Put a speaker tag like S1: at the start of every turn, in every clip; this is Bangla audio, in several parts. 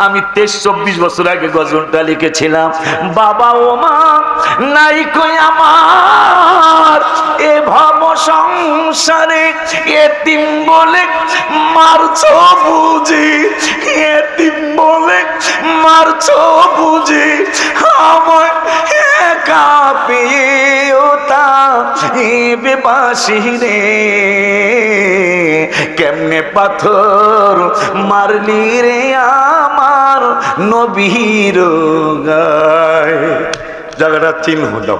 S1: আমি 23-24 বছর আগে গজলটা লিখেছিলাম, বাবা ও মা নাই কই আমার এ ভব সংসারে, এতিম বলে মারছো বুঝি, এতিম বলে মারছো বুঝি, আমায় একা পেয়েওতা এ বেবাসি রে, কেমনে পাথর মারলি রে আমার নবীর গায়ে। জায়গাটা চিহ্ন দাও।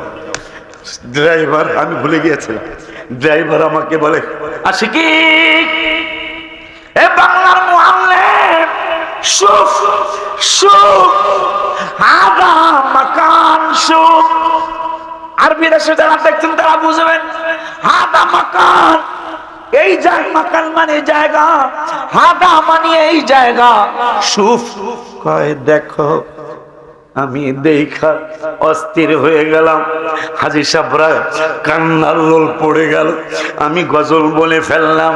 S1: ড্রাইভার, আমি ভুলে গিয়েছিলাম, ড্রাইভার আমাকে বলে, আশিকি এ বাংলার মুআল্লিম শুফ শুফ হাদা মাকান শুফ। আরবি দেশে যারা দেখছেন তারা বুঝবেন, হাদা মাকান, এই জায়গা, মাকান মানে জায়গা, হাদা মানে এই জায়গা, শুফ কয় দেখো। আমি দেখা অস্থির হয়ে গেলাম, হাজী সাহেবরা কান্নার রোল পড়ে গেল। আমি গজল বলে ফেললাম,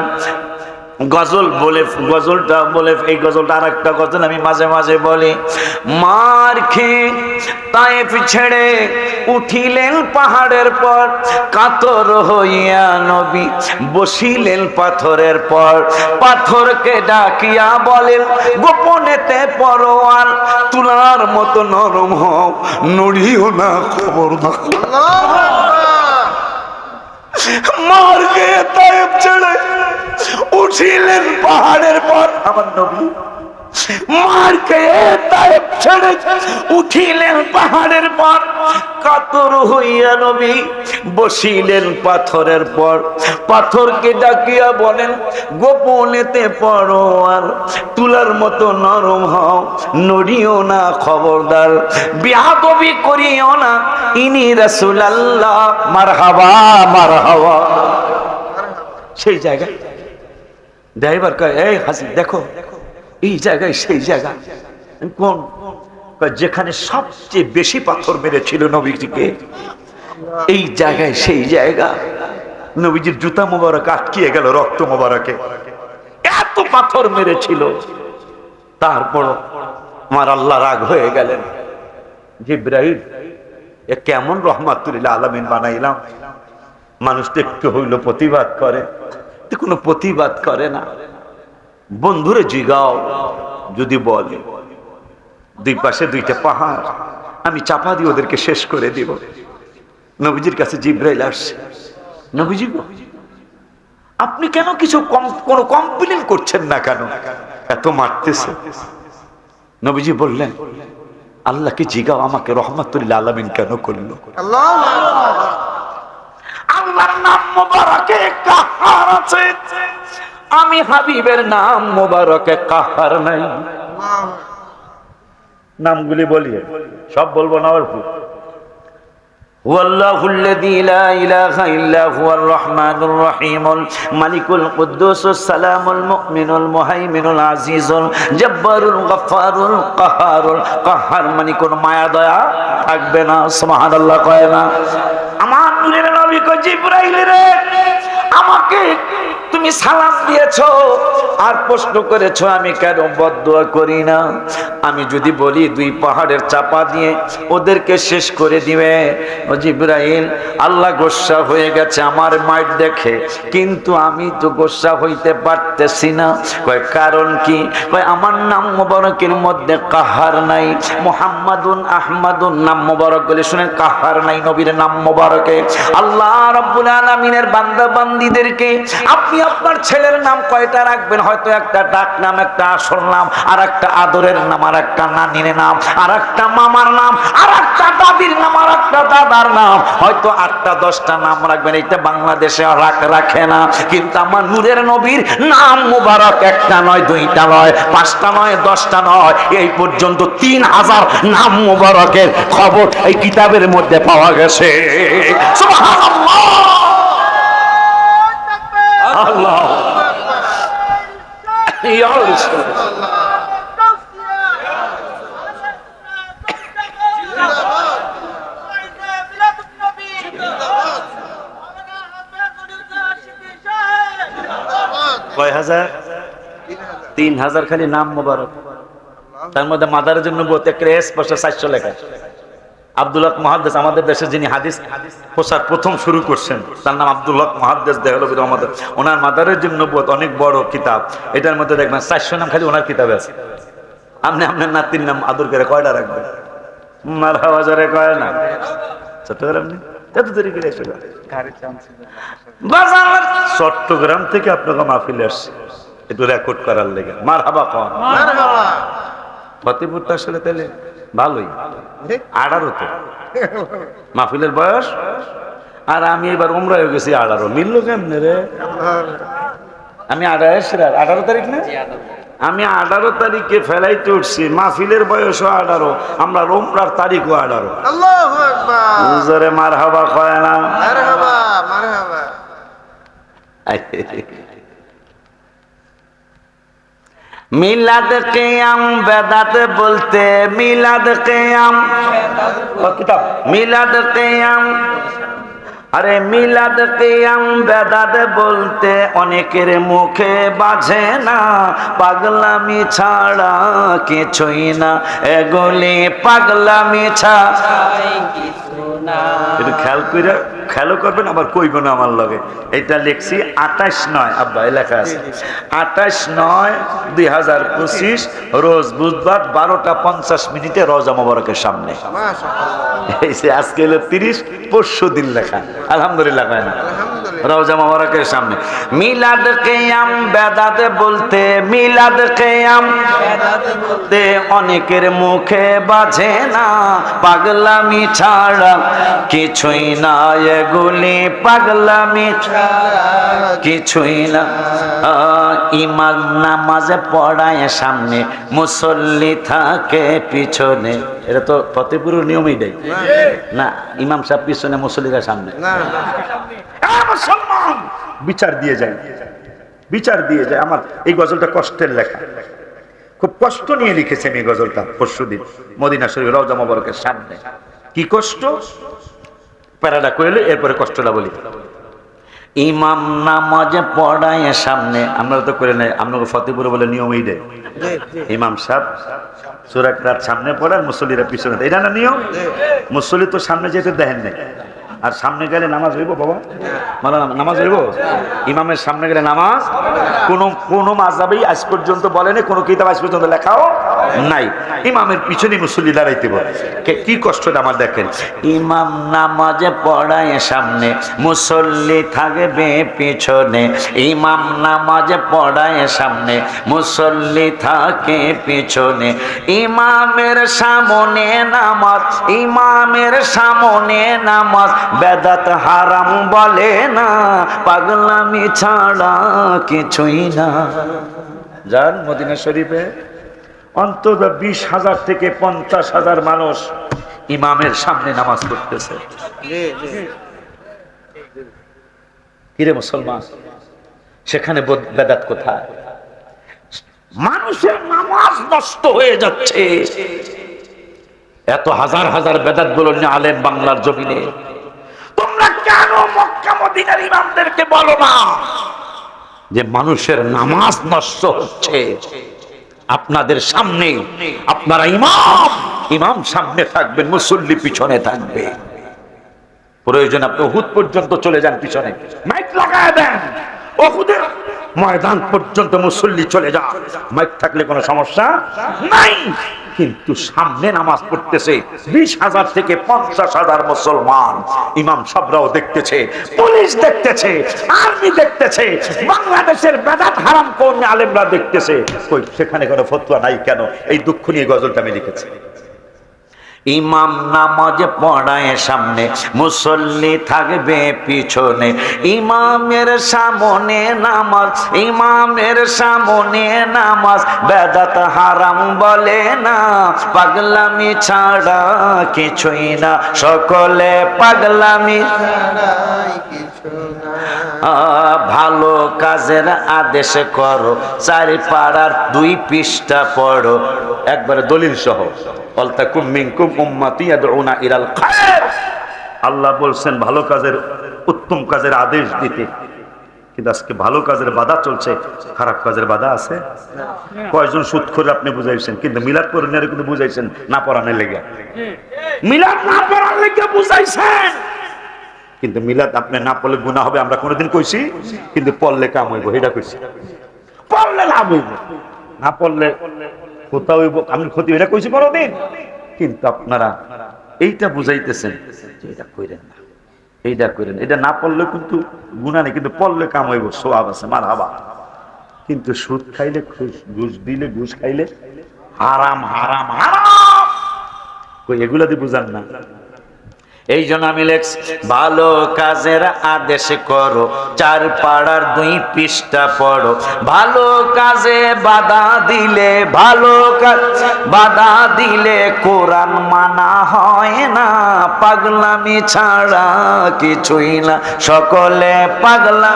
S1: গজল বলে, গজলটা বলে, এই গজলটা আর একটা গজল আমি মাঝে মাঝে বলি। মার খেয়ে তায়েফ ছেড়ে উঠিলেন পাহাড়ের পর, কাতর হইয়া নবী বসিলেন পাথরের পর, পাথরকে ডাকিয়া বলেন গোপনেতে পরোয়ার, তুলার মতো নরম হও, নড়িও না, খবর না। মার খেয়ে তায়েফ ছেড়ে উঠিলেন পাহাড়ের পর, আমার নবী মার খেয়ে তায়েফ ছেড়ে উঠিলেন পাহাড়ের পর, কাতর হইয়া নবী বসিলেন পাথরের পর, পাথরকে ডাকিয়া বলেন গোপনেতে পরোয়ার, তুলার মতো নরম হও, নড়িও না, খবরদার বিয়াদবি করিও না, ইনি রাসূলুল্লাহ, মারহাবা মারহাবা। সেই জায়গায় ড্রাইভার কয়, এই হাসি দেখো এই জায়গায় সেই জায়গা কোন, যেখানে সবচেয়ে বেশি পাথর মেরেছিল নবীজিকে, এই জায়গায় সেই জায়গা। নবীজির জুতা মোবারক আটকিয়ে গেল রক্ত মোবারকে, এত পাথর মেরেছিল। তারপর আমার আল্লাহ রাগ হয়ে গেলেন, জিবরাইল এ কেমন রহমাতুল লিল আলামিন বানাইলাম, মানুষ তো একটু হইল প্রতিবাদ করে, কোনো প্রতিবাদ করে না। বন্ধুরে জিগাও, যদি বলে দুই পাশে দুইটা পাহাড়, আমি চাপা দিয়ে ওদেরকে শেষ করে দিব। নবীজির কাছে জিবরাইল আসছে, নবীজি আপনি কেন কিছু কোনো কমপ্লেইন করছেন না কেন, এত মারতেছে? নবীজি বললেন আল্লাহকে জিগাও আমাকে রহমাতুল লিল আলামিন কেন করলো। আল্লাহর নাম মোবারকে কাহার আছে, আমি হাবিবের নাম মোবারকে কাহার নাই। নামগুলি বলিয়ে সব বলবো না, অল্প। হুয়াল্লাহুল্লাযী লা ইলাহা ইল্লা হুয়ার রহমানুর রহিমুল মালিকুল কুদ্দুসুস সালামুল মুমিনুল মুহাইমিনুল আজিজুল জব্বারুল গফফারুল কাহারুল। কাহার মানে কোন মায়া দয়া থাকবে না, সুবহানাল্লাহ কয় না। আমার নূরের নবী কয় জিবরাইল রে, আমাকে তুমি সালাম দিয়েছো আর প্রশ্ন করেছো আমি কেন বদদুয়া করি না। আমি যদি বলি দুই পাহাড়ের চাপা দিয়ে ওদেরকে শেষ করে দিবে, ও জিবরাইল আল্লাহ গোসা হয়ে গেছে আমার মাইট দেখে, কিন্তু আমি তো গোসা হইতে পারতেছি না। কয় কারণ কি? কয় আমার নাম মোবারকের মধ্যে কাহার নাই, মুহাম্মাদুন আহমাদুন নাম মোবারক বলে শুনে কাহার নাই নবীর নাম মোবারকে। আল্লাহ রাব্বুল আলামিনের বান্দা বান্দীদেরকে আপনি আপনার ছেলের নাম কয়টা রাখবেন? হয়তো একটা ডাক নাম, একটা আসল নাম, আর একটা আদরের নাম, আর একটা নানির নাম, আর একটা মামার নাম, আর একটা দাদির নাম, আর একটা দাদার নাম, হয়তো 8টা-10টা নাম রাখবেন। এটা বাংলাদেশে রাখে না, কিন্তু আমার নূরের নবীর নাম মুবারক একটা নয়, 2টা নয়, 5টা নয়, 10টা নয়, এই পর্যন্ত 3000 নাম মুবারকের খবর এই কিতাবের মধ্যে পাওয়া গেছে। সুবহানাল্লাহ, আল্লাহ ইয়া রাসূলুল্লাহ। কয় হাজার? 3000 খালি নাম মোবারক।
S2: তার মধ্যে মাদারের জন্য বহুত একটা স্পষ্ট 400 লেখা। আব্দুল হক মুহাদ্দিস আমাদের দেশে যিনি হাদিস প্রচার প্রথম শুরু করছেন, তার নাম আব্দুল হক মুহাদ্দিস দেহলভী রহমতুল্লাহ। ওনার মাদারের জন্য বহুত অনেক বড় কিতাব, এটার মধ্যে দেখবেন 400 নাম খালি ওনার কিতাবে আছে। আপনি আপনার নাতির নাম আদর করে কয়টা রাখবেন? মারহাবা জোরে কয় না? চট্টগ্রাম নেই এত দেরি করে এসে চট্টগ্রাম থেকে আপনাকে মাহফিলে আসছে একটু রেকর্ড করার লেগে। মারহাবা কন। ফতেপুর তো আসলে তাহলে ভালোই 18 তো মাহফিলের বয়স, আর আমি এবার উমরা হয়ে গেছি 18। মিললো কেমনে রে? আমি 18 তারিখ না, আমি 18 তারিখে ফেলাইতে উঠছি, মাহফিলের বয়সও 18, আমরা উমরার তারিখও 18।
S3: আল্লাহু আকবার।
S2: জোরে মারহাবা কয় না?
S3: মারহাবা মারহাবা।
S2: মিলাদ কিয়াম বেদাত বলতে মিলাদ কিয়াম কিতাব মিলাদ কিয়াম, আরে মিলাদ কিয়াম বেদাত বলতে অনেকের মুখে বাজে না, পাগলামি ছাড়া কিছুই না, এগুলি পাগলামি ছাড়া কিছু না। একটু খেয়াল করবেন, আবার কইব না আমার লগে। এটা লিখছি 28/9 আব্বা লেখা আছে 28/9/2025 রোজ বুধবার 12টা 50 রওজা মোবারকের সামনে। এই যে আজকে হলো 30, পরশু দিন লেখা। আলহামদুলিল্লাহ কয় না? রওজা মোবারকের সামনে। মিলাদ কিয়াম বেদাত বলতে মিলাদ কিয়াম বেদাত বলতে অনেকের মুখে বাজে না, পাগলামি ছাড়া কিছুই না, এগুলি পাগলামি ছাড়া কিছুই না। ইমাম নামাজে পড়ায় সামনে, মুসল্লি থাকে পিছনে। এটা তো ফতেপুরের নিয়মই দেয় না, ইমাম সাহেব পিছনে, মুসল্লিরা সামনে। মুসলমান বিচার দিয়ে যায়, বিচার দিয়ে যায়। আমার এই গজলটা কষ্টের লেখা, খুব কষ্ট নিয়ে লিখেছে আমি এই গজলটা পরশুদিন মদিনা শরীফ রওজা মোবারকের সামনে। কি কষ্ট প্যারাটা কইলে এরপরে কষ্টটা বলি। ইমাম নামাজে পড়ায় সামনে, আমরা তো করে নাই, আপনাকে ফতেপুরে বলে নিয়মই দেয়। ইমাম সাহেব সূরা কিরাত সামনে পড়ে, মুসল্লিরা পিছনে, এটা না নিয়ম? মুসল্লি তো সামনে যেতে দেখেন নাই, আর সামনে গেলে নামাজ হইব বাবা? মানে নামাজ হইব? ইমামের সামনে গেলে নামাজ কোন মাযহাবেই আজ পর্যন্ত বলেনি, কোন কিতাব আজ পর্যন্ত লেখাও নাই। ইমামের পিছনে মুসল্লি দাঁড়াইতে বলে। কি কষ্টটা আমার দেখেন। ইমাম নামাজে পড়ায় সামনে, মুসল্লি থাকবে পিছনে। ইমাম নামাজে পড়ায় সামনে, মুসল্লি থাকে পিছনে। ইমামের সামনে নামাজ, ইমামের সামনে নামাজ বেদাত হারাম বলে না, পাগলামি ছাড়া কিছুই না। যান মদিনা শরীফে অন্তত 20,000 থেকে 50,000 মানুষ ইমামের সামনে নামাজ পড়তেছে। কিরে মুসলমান, সেখানে বেদাত কোথায়? মানুষের নামাজ নষ্ট হয়ে যাচ্ছে, এত হাজার হাজার বেদাত গুলো নিয়ে আলেম বাংলার জমিনে। তোমরা কেন মক্কা মদিনার ইমামদেরকে বলো না যে মানুষের নামাজ নষ্ট হচ্ছে? আপনাদের সামনে আপনারা ইমাম সামনে থাকবেন, মুসল্লি পিছনে থাকবে। প্রয়োজন আপনি উহুদ পর্যন্ত চলে যান, পিছনে মাইক লাগায় দেন, উহুদের ময়দান পর্যন্ত মুসল্লি চলে যান, মাইক থাকলে কোনো সমস্যা নাই। কিন্তু সামনে নামাজ পড়তেছে 20,000 থেকে 50,000 মুসলমান, ইমাম সাহেবরাও দেখতেছে, পুলিশ দেখতেছে, আর্মি দেখতেছে, বাংলাদেশের বেদাত হারাম কওমি আলেমরা দেখতেছে। কই সেখানে কোনো ফতোয়া নাই কেন? এই দুঃখ নিয়ে গজলটা আমি লিখেছি। ইমাম নামাজে পড়ায় সামনে, মুসল্লি থাকবে পিছনে। ইমামের সামনে নামাজ, ইমামের সামনে নামাজ বেদাত হারাম বলে না, পাগলামি ছাড়া কিছুই না, সকলে পাগলামি ছাড়া কিছু না। ভালো কাজের আদেশ করো, 4 পাড়ার 2 পৃষ্ঠা পড়ো, একবারে দলিল সহ। ওয়ালতাকুম মিনকুম উম্মাতি ইয়াদউনা ইলাল খায়র। আল্লাহ বলছেন ভালো কাজের, উত্তম কাজের আদেশ দিতে। কিন্তু আজকে ভালো কাজের বাধা চলছে, খারাপ কাজের বাধা আছে? কয়জন সুদ করে আপনি বুঝাইছেন, কিন্তু মিলাদ পড়ানোর কিন্তু বুঝাইছেন না পড়ানোর লেগে। মিলাদ না পড়ার লেগে বুঝাইছেন, কিন্তু মিলাদ আপনি না পড়লে গুনাহ হবে আমরা কোনোদিন কইছি? কিন্তু পড়লে কাম হইব, এটা কইছি। পড়লে লাভ হইব, না পড়লে কোথাও হইব, আমি ক্ষতি, এটা কইছি কোনোদিন? কিন্তু আপনারা এইটা বুঝাইতেছেন যে এটা কইরেন না, এইটা করেন, এটা না পড়লে কিন্তু গুনাহ নেই, কিন্তু পড়লে কাম হইব, সওয়াব আছে, মারহাবা। কিন্তু সুদ খাইলে, ঘুষ দিলে, ঘুষ খাইলে হারাম হারাম হারাম, কই এগুলা দিয়ে বুঝান না। এই জন্য আমি লেখছি, ভালো কাজের আদেশ করো, 4 পাড়ার 2 পৃষ্ঠা পড়ো। ভালো কাজে বাধা দিলে, ভালো কাজ বাধা দিলে কোরআন মানা হয় না। পাগলামি ছাড়া কিছুই না, সকলে পাগলা।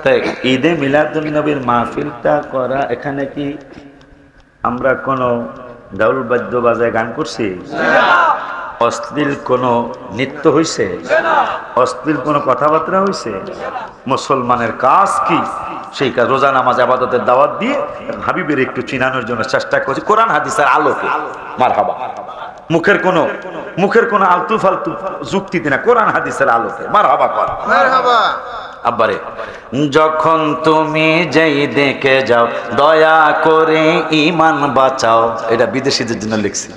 S2: তাই ঈদে মিলাদুন নবীর মাহফিলটা করা, এখানে কি আমরা কোনো ডাউল বাদ্য বাজায় গান করছি? অশ্লীল কোনো নৃত্য হইছে? অশ্লীল কোনো কথাবার্তা হইছে? মুসলমানের কাজ কি? সেই কাজ রোজা নামাজ ইবাদতের দাওয়াত দিয়ে হাবিবের একটু চিনানোর জন্য চেষ্টা করছি কোরআন হাদিসের আলোকে। মারহাবা। মুখের কোনো আলতু ফালতু যুক্তিতে না, কোরআন হাদিসের আলোকে। মারহাবা কর,
S3: মারহাবা।
S2: আব্বারে, যখন তুমি যেই দেখে যাও, দয়া করে ইমান বাঁচাও। এটা বিদেশিদের জন্য লিখছি।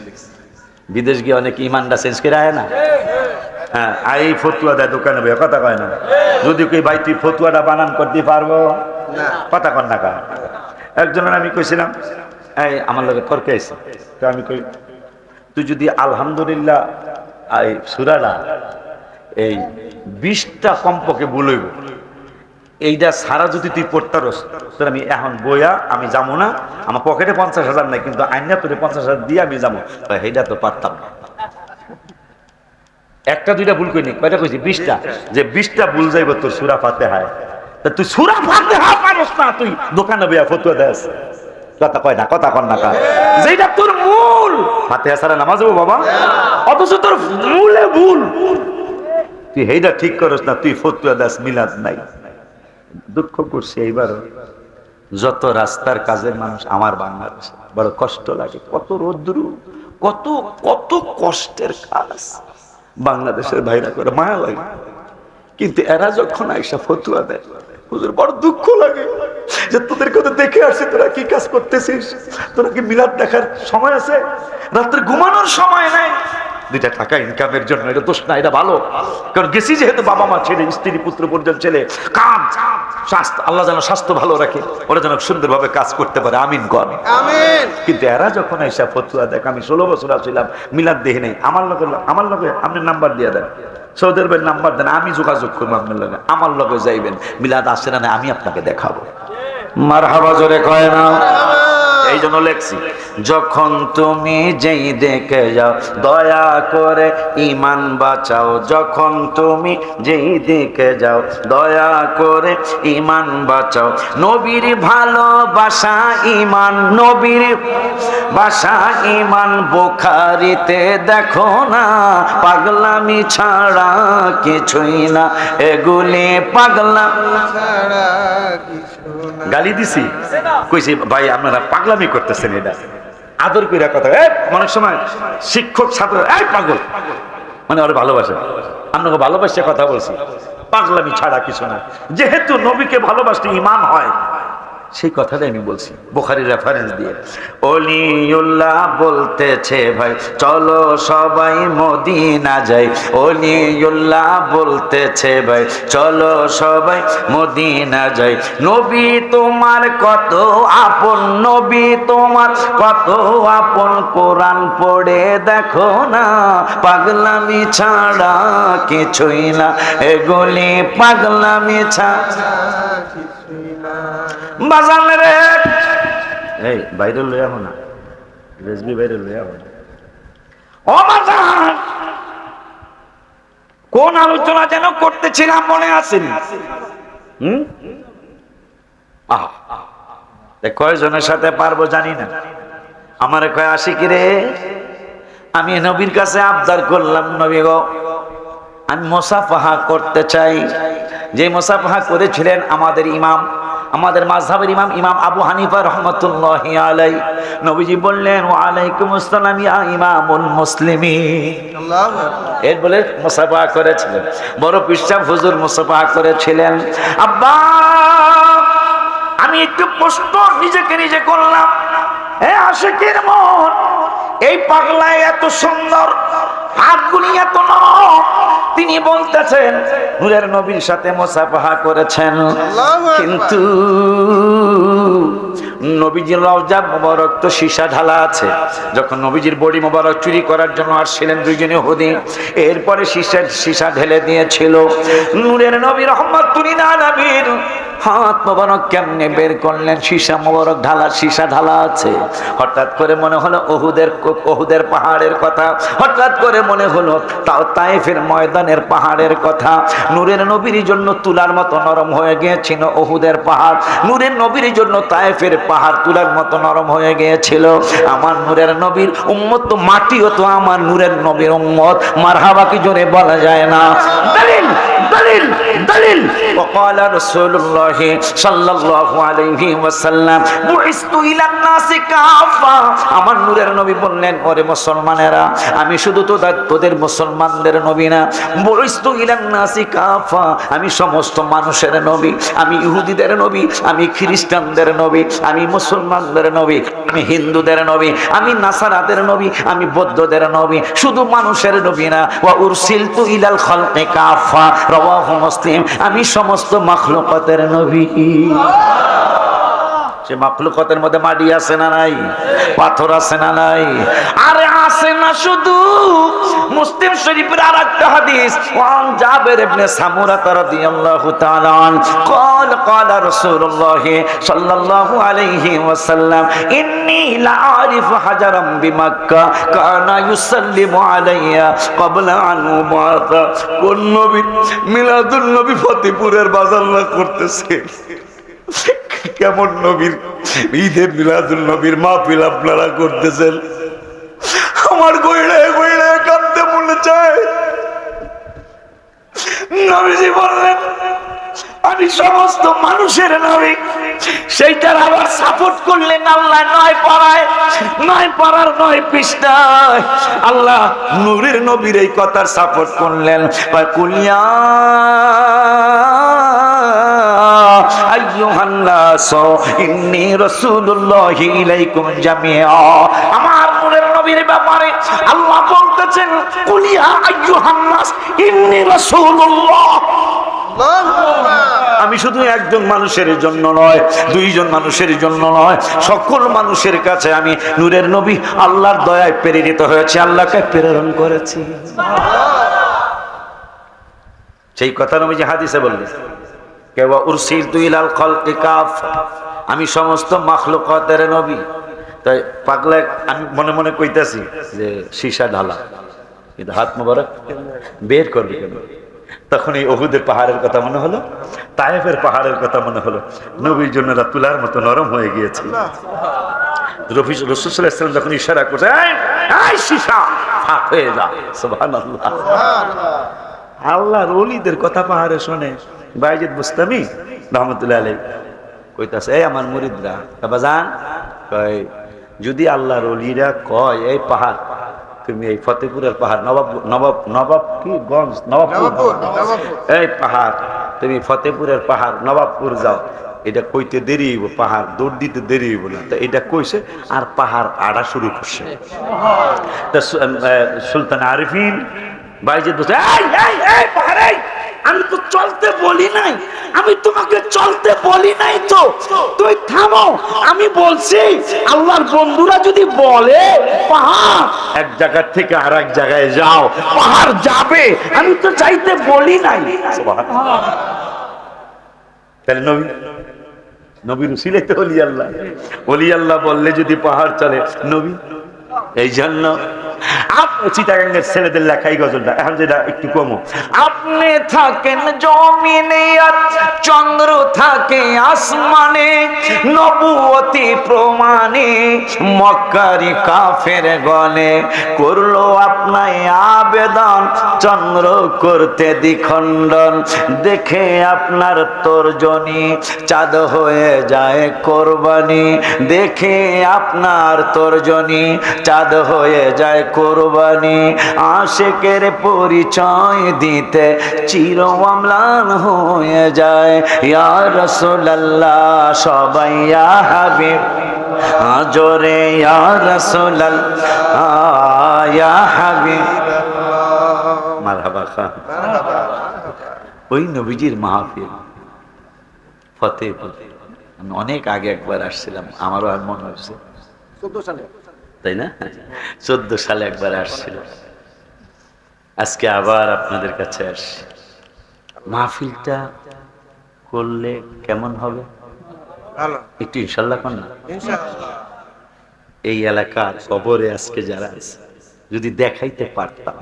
S2: বিদেশ গিয়ে অনেক ইমানটা চেঞ্জ করে আয় না। হ্যাঁ, এই ফতুয়া দেয় দোকানে বইয়া, কথা কয় না। যদি কই ভাই তুই ফতুয়াটা বানান করতে পারবো, কথা কর না কা। একজনের আমি কইছিলাম, এই আমার লগে তর্কে আইছে, তো আমি কই তুই যদি আলহামদুলিল্লাহ এই সূরাটা এই 20টা কমপক্ষে বলইব, এইটা সারা যদি তুই পড়তারস, তোর আমি এখন বইয়া আমি যাবো না, আমার পকেটে 50,000 নাই, কিন্তু আইনা তোরে 50,000 দিয়ে আমি যাবো। এইটা তো পারতাম না। 1টা 2টা ভুল কইনি, কয়টা কইছি? 20টা। যে 20টা ভুল যাইব তোর সূরা ফাতিহায়, তা তুই সূরা ফাতিহা পারস না, তুই দোকানে বইয়া ফতুয়া দেস। কথা কয় না, কথা কর না কা। যেটা তোর মূল, ফাতিহা ছাড়া নামাজ হবো বাবা? অথচ তোর মূলে ভুল, তুই এইটা ঠিক করস না, তুই ফতুয়া দেস, মিলাদ নাই। দুঃখ করছি এইবার যত রাস্তার কাজের মানুষ আমার বাংলাদেশে, বড় কষ্ট লাগে। কত রৌদ্র, কত কত কষ্টের কাজ বাংলাদেশের ভাইরা করে, মায়া লাগে। কিন্তু এরা যখন আইসা ফতুয়া দেয়, হুজুর বড় দুঃখ লাগে যে তোদের কথা দেখে আসছে, তোরা কি কাজ করতেছিস? তোরা কি মিলাদ দেখার সময় আছে? রাত্রে ঘুমানোর সময় নাই। 2টা টাকা ইনকামের জন্য, এটা দোষ না, এটা ভালো। কারণ গেছি যেহেতু বাবা মা ছেলে, স্ত্রী পুত্র পর্যন্ত ছেলে, কাজ স্বাস্থ্য, আল্লাহ যেন স্বাস্থ্য ভালো রাখে, ওরা যেন সুন্দরভাবে কাজ করতে পারে। আমিন কর, আমিন। কিন্তু এরা যখন আইসা ফতুয়া দেখ, আমি 16 বছর ছিলাম, মিলাদ দেখি নাই। আমার লগে আপনি নাম্বার দিয়ে দেন, সৌদের ভাই নাম্বার দেন, আমি যোগাযোগ করবো আপনার লগে, আমার লগে যাইবেন, মিলাদ আসে না, আমি আপনাকে দেখাবো। মারহাবা জোরে কয় না। এই জন্য লেখছি, যখন তুমি যেই দেখে যাও, দয়া করে ইমান বাঁচাও। যখন তুমি যেই দেখে যাও, দয়া করে ইমান বাঁচাও। নবীর ভালোবাসা ইমান, নবীর বাসা ইমান, বুখারীতে দেখো না, পাগলামি ছাড়া কিছুই না, এগুলি পাগলামি ছাড়া কিছু না। গালি দিছি, কইছি ভাই আপনারা পাগলামি করতেছেন, এটা আদর কইরা কথা। অনেক সময় শিক্ষক ছাত্র, এই পাগল, মানে ওরা ভালোবাসে, আপনাকে ভালোবাসে কথা বলছি, পাগলামি ছাড়া কিছু না। যেহেতু নবীকে ভালোবাসতে ঈমান হয়, সেই কথাটাই আমি বলছি বুখারী রেফারেন্স দিয়ে। ওলিউল্লাহ বলতেছে ভাই চলো সবাই মদিনা যাই, ওলিউল্লাহ বলতেছে ভাই চলো সবাই মদিনা যাই। নবী তোমার কত আপন, নবী তোমার কত আপন, কোরআন পড়ে দেখো না, পাগলামি ছাড়া কিছুই না, এগুলি পাগলামি ছাড়া কিছুই না। বাজালে রে, এই বাইরে লই আহো না, রেজবি বাইরে লই আহো। ও বাজান, কোন আলোচনা যেন করতেছিলাম মনে আছে? কয়জনের সাথে পারবো জানি না। আমারে কয় আশিকি রে, আমি নবীর কাছে আবদার করলাম, নবী গো আমি মুসাফাহা করতে চাই। যে মুসাফাহা করেছিলেন আমাদের ইমাম, আমাদের মাযহাবের ইমাম ইমাম আবু হানিফা রাহমাতুল্লাহি আলাইহি। নবীজি বললেন ওয়া আলাইকুম আসসালাম ইয়া ইমামুল মুসলিমিন।
S3: আল্লাহু আকবার।
S2: এর বলে মুসাফাহা করেছিলেন। বড় পিসাব হুজুর মুসাফাহা করেছিলেন। আব্বা আমি একটু প্রশ্ন নিজেকে নিজে করলাম, হে আশিকের মন, এই পাগলায় এত সুন্দর, হাতগুলি এত নরম, তিনি বলতেছেন নূরের নবীর সাথে মুসাফাহা করেছেন,
S3: আল্লাহু আকবার।
S2: কিন্তু নবীজির রওজা মোবারক তো সীসা ঢালা আছে। যখন নবীজির বডি মোবারক চুরি করার জন্য আসছিলেন দুইজন ইহুদি, এরপরে সীসা ঢেলে দিয়েছিল। নূরের নবী রহমাতুল্লিল আলামিন হাত মোবারক কেমনে বের করলেন? সীসা মোবারক ঢালা, সীসা ঢালা আছে। হঠাৎ করে মনে হলো ওহুদের পাহাড়ের কথা, হঠাৎ করে মনে হলো তায়েফের ময়দানের পাহাড়ের কথা। নূরের নবীর জন্য তুলার মতো নরম হয়ে গিয়েছিল ওহুদের পাহাড়, নূরের নবীর জন্য তায়েফের পাহাড় তুলার মতো নরম হয়ে গিয়েছিল। আমার নূরের নবীর উম্মত তো মাটিও তো আমার নূরের নবীর উম্মত, মারহাবা কি জোরে বলা যায় না? দলিল দলিল দলিল। وقال رسول الله صلى الله عليه وسلم بعثت الى الناس كافة। আমার নূরের নবী বললেন, ওরে মুসলমানেরা, আমি শুধু তোদের মুসলমানদের নবী না, بعثت الى الناس كافة, আমি সমস্ত মানুষের নবী, আমি ইহুদিদের নবী, আমি খ্রিস্টানদের নবী, আমি মুসলমানদের নবী, আমি হিন্দুদের নবী, আমি নাসারাদের নবী, আমি বৌদ্ধদের নবী, শুধু মানুষের নবী না। ওয়া উরসিলতু ইলাল খালকি কাফা, রাওয়াহু মুসলিম, আমি সমস্ত মাখলুকাতের নবী। সে মাখলুকাতের মধ্যে মাটি আছে না নাই? পাথর আছে না নাই? আরে আছে না শুধু। মুসলিম শরীফের আরেকটা হাদিস, ওয়ান জাবের ইবনে সামুরা রাদিয়াল্লাহু তাআলা আন قال قال رسول الله صلى الله عليه وسلم إني لأعرف حجرا بمكة كان يسلم علي قبل أن أمات। কোন নবী মিলাদুন নবী ফতেপুরের বাজার না করতেছে? কেমন নবীর ঈদে মিলাদুল নবীর মাহফিল আপনারা করতেছেন? আমার গইড়ে গইড়ে কাঁদতে মনে চায়। নবীজি বললেন আমি সমস্ত মানুষের নবী, সেইটার আবার সাপোর্ট করলেন আল্লাহ নয় পাড়ায়, নয় পাড়ার নয় পৃষ্ঠায়। আল্লাহ নূরের নবীর এই কথার সাপোর্ট করলেন, কুলিয়া আইয়ুহান নাস ইন্নী রাসূলুল্লাহি ইলাইকুম জামিআ। আমার নূরের নবীর ব্যাপারে আল্লাহ বলতেছেন, কুলিয়া আইয়ুহান নাস ইন্নী রাসূলুল্লাহ। আমি শুধু একজন মানুষের জন্য নয়, দুইজন মানুষের জন্য নয়, সকল মানুষের কাছে আমি নূরের নবী আল্লাহর দয়ায় প্রেরিত হয়েছে, আল্লাহকে প্রেরণ করেছি। সেই কথা নবীজি হাদিসে বললেন, কেওয়া উরসিলতু ইলাল খালকি কাফা, আমি সমস্ত মাখলুকাতের নবী। তাই পাগলা আমি মনে মনে কইতাছি যে সীসা ঢালা, কিন্তু হাত মোবারক বের করবে কেন? তখন এই ওহুদের পাহাড়ের কথা মনে হলো, তায়েফের পাহাড়ের কথা মনে হলো। নবীর জন্য তুলার মতো নরম হয়ে গিয়েছে। রাসূল সাল্লাল্লাহু আলাইহি ওয়াসাল্লাম যখন ইশারা করছে, এই সীসা ফাক হয়ে যা, সুবহানাল্লাহ। আল্লাহর ওলিদের কথা পাহাড়ে শোনে। বাইজিদ বুস্তামি রাহমাতুল্লাহ আলাইহি কইতাছে, এই আমার মুরিদরা বাজান, কয় যদি আল্লাহর ওলিরা কয় এই পাহাড়, তুমি এই ফতেপুরের পাহাড়, নবাব কি গঞ্জ, নবাবপুর, এই পাহাড় তুমি ফতেপুরের পাহাড় নবাবপুর যাও, এটা কইতে দেরি হইব, পাহাড় দৌড় দিতে দেরি হইব না। তো এটা কইছে আর পাহাড় আড়া শুরু করছে। তা সুলতান আরিফিন বাইজিদ বলছে, এই পাহাড়, আমি তো চলতে বলি নাই, আমি তোমাকে চলতে বলি নাই, তো তুই থামো। আমি বলছি আল্লাহর বন্ধুরা যদি বলে পাহাড় এক জায়গা থেকে আর এক জায়গায় যাও, পাহাড় যাবে, আমি তো চাইতে বলি নাই। তাহলে নবীর উসিলে তো ওলি আল্লাহ বললে যদি পাহাড় চলে, নবী এই জন্য আপনি চিটাগাঙ্গের ছেলেদের লেখাই গজলটা, এখন যেটা একটু কমো। আপনি থাকেন জমিনে আর চন্দ্র থাকে আসমানে, নবুয়তি প্রমাণে মক্কারি কাফের গনে করলো আপনায় আবেদন, চন্দ্র করতে দ্বিখণ্ডন। দেখে আপনার তর্জনী চাঁদ হয়ে যায় কোরবানি, দেখে আপনার তর্জনী চাঁদ হয়ে যায় কোরবানি। আশিকের পরিচয় দিতে চির অম্লান হয়ে যায়। ইয়া রাসূলুল্লাহ সবাই ইয়া হাবিব, জোরে ইয়া রাসূলুল্লাহ ইয়া হাবিব। মারহাবা খান। ওই নবীজির মাহফিল ফতেহপুর, আমি অনেক আগে একবার আসছিলাম, আমারও আর মনে হচ্ছে
S3: 14 সালে,
S2: তাই না? 14 সালে একবার আসছিল। আজকে আবার আপনাদের কাছে আসছি। মাহফিলটা করলে কেমন হবে
S3: ভালো
S2: একটু ইনশাল্লাহ কোন না?
S3: ইনশাআল্লাহ।
S2: এই এলাকার কবরে আজকে যারা আছে যদি দেখাইতে পারতাম।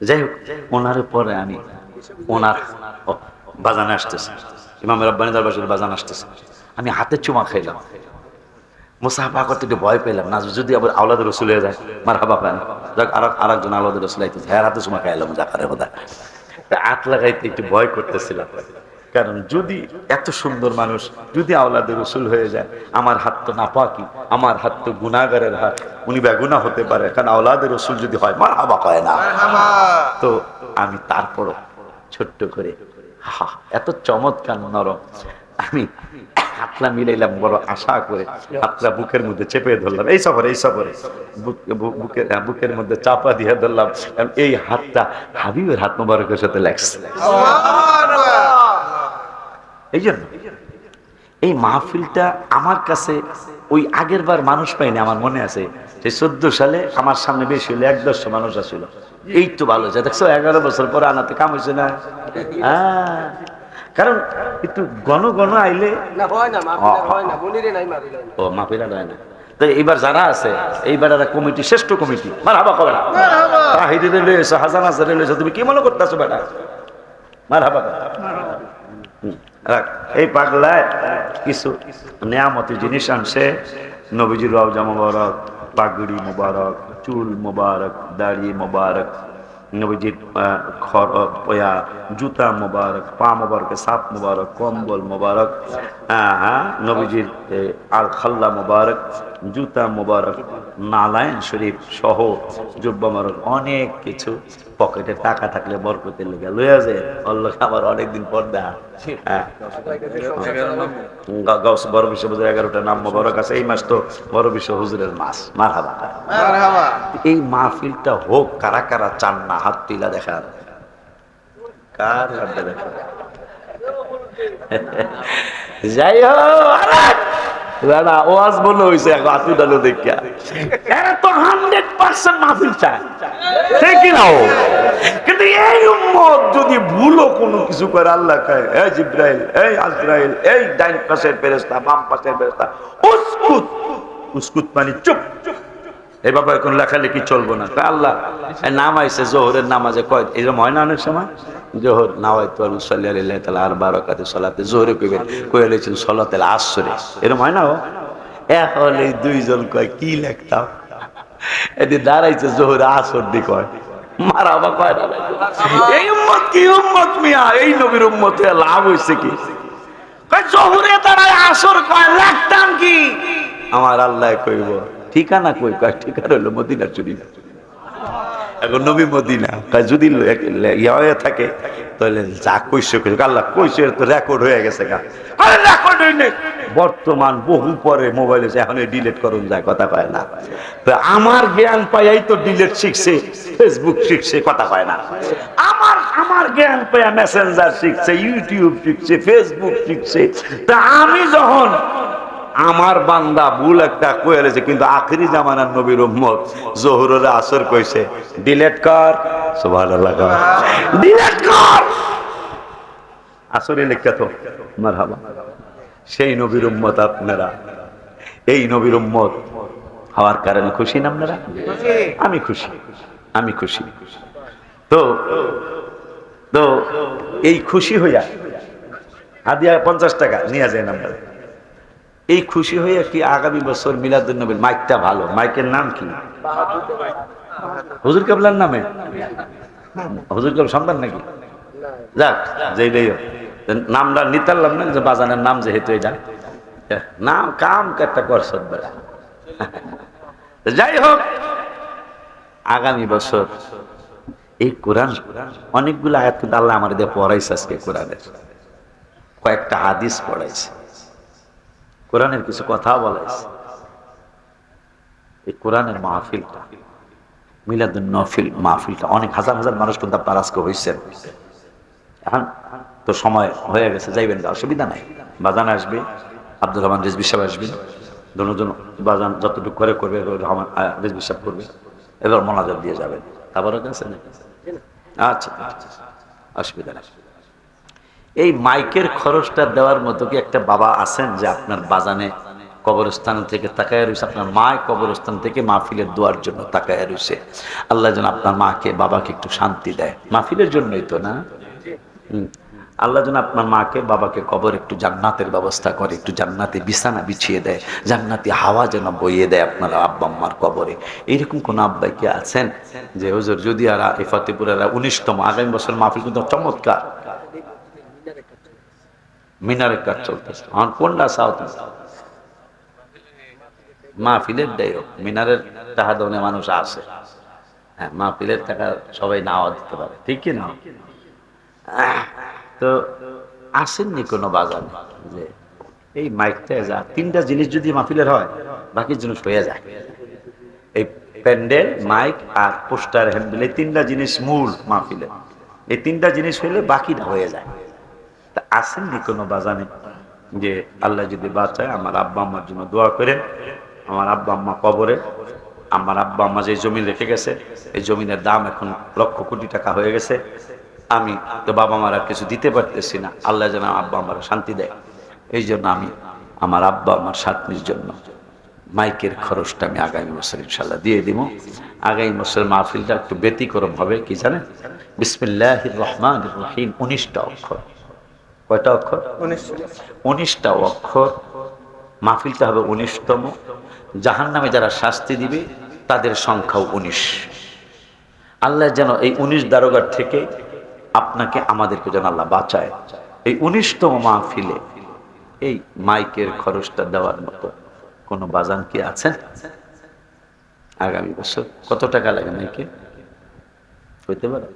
S2: যাই হোক, ওনার পরে আমি ওনার বাজানে আসতেছে, ইমাম রাব্বানী দরবার শরীফ বাজান আসতেছে, আমি হাতে চুমা খাইলাম, মুসাফা করতে একটু ভয় পেলাম না যদি আবার আওলাদ রসুল হয়ে যায়। মারহাবা পান যাক, আর একজন আওলাদ রসুল আইতেছে, হ্যাঁ হাতে চুমা খাইলাম জাকারে বোধা, হাত লাগাইতে একটু ভয় করতেছিলাম। কারণ যদি এত সুন্দর মানুষ যদি আওলাদ রসুল হয়ে যায়, আমার হাত তো নাপাকি, আমার হাত তো গুনাহগারের হাত, উনি বেগুনা হতে পারে, কারণ আওলাদ রসুল যদি হয় মারহাবা কয় না। তো আমি তারপরও ছোট্ট করে এত চমৎকার নরম, আমি হাতলা মিলাইলাম বড় আশা করে, হাতলা বুকের মধ্যে চেপে ধরলাম। এই সফরে বুকের মধ্যে চাপা দিয়ে ধরলাম, এই হাতটা হাবিবের হাত মোবারকের সাথে লাগছে। এই জন্য এই মাহফিলটা আমার কাছে ওই আগের বার মানুষ পাইনি, আমার মনে আছে যে 14 সালে আমার সামনে বেশি হলে 1-150 মানুষ আসছিল। এই তো ভালো যা দেখছো, 11 বছর পরে আনাতে কাম হয়েছে না। কারণ একটু ঘন ঘন আইলে ও মাহফিল হয় না। তো এইবার যারা আছে এইবার কমিটি, শ্রেষ্ঠ কমিটি, মারহাবা কবে না? তাহিদে লইছো, হাসান হাসান লইছো, তুমি কি মনে করতেছো বেটা? মারহাবা। এই পাগলায় কিছু নেয়ামতি জিনিস আনছে, নবীজির রওজা মোবারক, পাগড়ি মোবারক, চুল মোবারক, দাড়ি মোবারক, নবীজির জুতা মোবারক, পা মোবারক, সাপ মোবারক, কম্বল মোবারক, নবীজির আল খাল্লা মোবারক, জুতা মোবারক, নালায়ন শরীফ সহ জুব্বা মোবারক, অনেক কিছু। পকেটে টাকা থাকলে বরকতের লেগে লইয়া যায়, আল্লাহ আমার অনেকদিন পর দেখা। বড় বিশ্ব হুজুরের 11টা নাম মোবারক আছে, এই মাস তো বড় বিশ্ব হুজুরের মাস। মারহাবা। এই মাহফিলটা হোক, কারা কারা চান না হাত তুলা দেখার? কার হাত দেখা? যাই হোক, ওয়াজ বলে হয়েছে হাতু ডালো দেখিয়া, এরা তো 100% মাহফিল চায়, ঠিক না? কিন্তু এই উম্মত যদি ভুলও কোনো কিছু করে, আল্লাহ কয় এই জিব্রাইল, এই আজরাইল, এই ডাইন পাশের ফেরেশতা, বাম পাশের ফেরেশতা, উসকুত। উসকুত মানে চুপ, এভাবে কোন লেখালেখি চলবো না। আল্লাহ নাম আইছে জোহরের নামাজে কয় এরকম হয় না অনেক সময়, জোহর নাওয়াইতু আল্লাহ আলাইহি তাআলা আর বারাকাতু সালাতে জোহরে কইবেন, কইয়া লইছেন সালাতুল আসরে, এরকম হয় না? এখন এই দুইজন কয় কি লেখতাম, এদি দাঁড়াইছে জোহরে আসর দি কয়, মারাবা কয় না। এই উম্মত কি উম্মত মিয়া, এই নবীর উম্মতে লাভ হইছে কি? কয় জোহরে দাঁড়ায় আসর কয়, লেখতাম কি? আমার আল্লাহ কইব ঠিকানা কই? কয় ঠিকানা হলো মদিনা শরীফ। এখন নবী মদিনা যদি ইয়া হয়ে থাকে তাহলে যা কইছে আল্লাহ কইছে তো রেকর্ড হয়ে গেছে গা। রেকর্ড হইনি, বর্তমান বহু পরে মোবাইলে এখন ডিলিট করুন যায়, কথা কয় না। তো আমার জ্ঞান পাইয়াই তো ডিলিট শিখছে, ফেসবুক শিখছে, কথা কয় না। আমার জ্ঞান পাইয়া মেসেঞ্জার শিখছে, ইউটিউব শিখছে, ফেসবুক শিখছে। তা আমি যখন আমার বান্দা ভুল একটা কয়ে রয়েছে, কিন্তু আখেরি জামানার নবীর উম্মত জোহরের আসর কইছে ডিলিট কর, সুবহানাল্লাহ, ডিলিট কর, আসরে লেখা তো। মারহাবা। সেই নবীর উম্মত আপনারা, এই নবীর উম্মত হওয়ার কারণে খুশি না আপনারা? আমি খুশি, আমি খুশি। তো তো এই খুশি হইয়া হাদিয়া 50 টাকা নিয়ে যায় আপনারা। এই খুশি হইয়া কি আগামী বছর মিলাদুন নবীর মাইকটা ভালো, মাইকের নাম কি? হুজুর কেবলার নামে? হুজুর কেবল সন্তান নাকি? যাক, যেটাই হোক, নামটা নিতারলাম না, যে বাজানের নাম যেহেতু এটা নাম কাম একটা করছ। যাই হোক, আগামী বছর এই কোরআন অনেকগুলো আয়াত কিন্তু আল্লাহ আমার দিয়ে পড়াইছে। আজকে কোরআনের কয়েকটা হাদিস পড়াইছে, কোরআনের কিছু কথা বলাইছে। এই কোরআনের মাহফিলটা, মিলাদুন নফিল মাহফিলটা, অনেক হাজার হাজার মানুষ কিন্তু আপনার আজকে হয়েছেন। এখন তো সময় হয়ে গেছে, যাইবেন, অসুবিধা নাই। বাজান আসবে, আব্দুর রহমান রিজভী সাহেব আসবেন, দুজন বাজান যতটুকু করে করবে, রহমান রিজভী সাহেব করবে, এবার মোনাজাত দিয়ে যাবেন। তারপরে আছে না? আচ্ছা, অসুবিধা নেই। এই মাইকের খরচটা দেওয়ার মতো কি একটা বাবা আছেন যে আপনার বাজানে কবরস্থান থেকে তাকায় রয়েছে, আপনার মা কবরস্থান থেকে মাহফিলের দোয়ার জন্য তাকায় রয়েছে? আল্লাহ যেন আপনার মাকে বাবাকে একটু শান্তি দেয়, মাহফিলের জন্যই তো না? আল্লাহ যেন আপনার মাকে বাবাকে কবর একটু জান্নাতের ব্যবস্থা করে, একটু জান্নাতি বিছানা বিছিয়ে দেয়, জান্নাতি হাওয়া যেন বইয়ে দেয় আপনার আব্বা আম্মার কবরে। এইরকম কোন আব্বাই কি আছেন যে হুজুর যদি আর এই ফতেপুরের 19তম আগামী বছর মাহফিল কিন্তু চমৎকার, মিনারের কাজ চলতেছে, আমার কোনটা সাউথ মাহফিলের দেয় মিনারের টাকা দনে মানুষ আসে, হ্যাঁ মাহফিলের টাকা সবাই নাও দিতে পারে, ঠিক কি না? তো আসেননি কোনো বাজারে যে এই মাইকটা যা 3টা জিনিস যদি মাহফিলের হয়, বাকি জিনিস হয়ে যায়। এই প্যান্ডেল, মাইক আর পোস্টার, হ্যান্ডেল, এই 3টা জিনিস মূল মাহফিলের। এই 3টা জিনিস হইলে বাকিটা হয়ে যায়। তা আসেননি কোনো বাজানে যে আল্লাহ যদি বাঁচায় আমার আব্বা আম্মার জন্য দোয়া করেন, আমার আব্বা আম্মা কবরে, আমার আব্বা আম্মা যে জমি রেখে গেছে, এই জমিনের দাম এখন লক্ষ কোটি টাকা হয়ে গেছে, আমি তো বাবা মার আর কিছু দিতে পারতেছি না, আল্লাহ যেন আব্বা আমার শান্তি দেয়। এই জন্য আমি আমার আব্বা আমার শান্তির জন্য মাইকের খরচটা আমি আগামী বছর ইনশাল্লাহ দিয়ে দিব। আগামী বছর মাহফিলটা একটু ব্যতিক্রম হবে, কি জানেন? বিসমিল্লাহির রহমানির রহিম, 19টা অক্ষর। কয়টা অক্ষর? 19টা অক্ষর। মাহফিলটা হবে 19তম। জাহান্নামে যারা শাস্তি দিবে তাদের সংখ্যাও 19। আল্লাহ যেন এই 19 দারোগার থেকে আপনাকে আমাদেরকে যেন আল্লাহ বাঁচায়। এই 19তম মাহফিলে এই মাইকের খরচটা দেওয়ার মতো কোন বাজান কি আছেন? আগামী বছর কত টাকা লাগে মাইকে হইতে পারে?